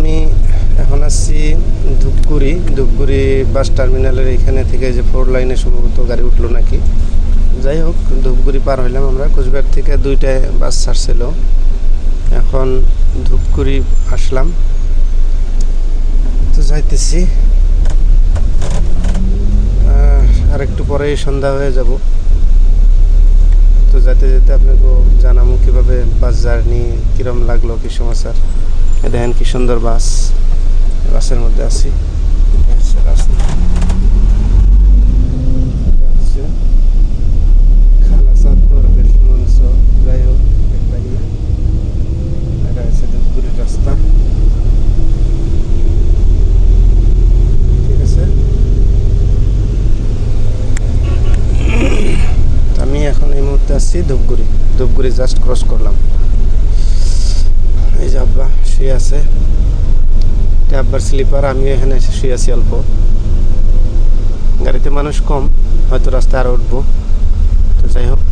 আমি এখন আসছি ধূপগুড়ি বাস টার্মিনালের এখানে থেকে যে 4 লাইনে সম্ভবত গাড়ি উঠলো নাকি। যাই হোক, ধূপগুড়ি পার হইলাম আমরা। কোচবিহার থেকে 2টায় বাস ছাড়ছিল, এখন ধূপগুড়ি আসলাম, তো যাইতেছি। আর একটু পরেই সন্ধ্যা হয়ে যাব। তো যেতে যেতে আপনাকে জানাবো কীভাবে বাস জার্নি কীরকম লাগলো, কী সমাচার। দেখেন কি সুন্দর বাসের মধ্যে আছি। যাই হোক, এটা হচ্ছে ধূপগুড়ির রাস্তা। ঠিক আছে, আমি এখন এই মুহূর্তে আসছি ধূপগুড়ি জাস্ট ক্রস করলাম। এই যে আব্বা শুয়ে আছে, এটা আব্বার স্লিপার। আমি এখানে এসে শুয়ে আছি অল্প। গাড়িতে মানুষ কম, হয়তো রাস্তায় আরও উঠবো। তো যাই হোক,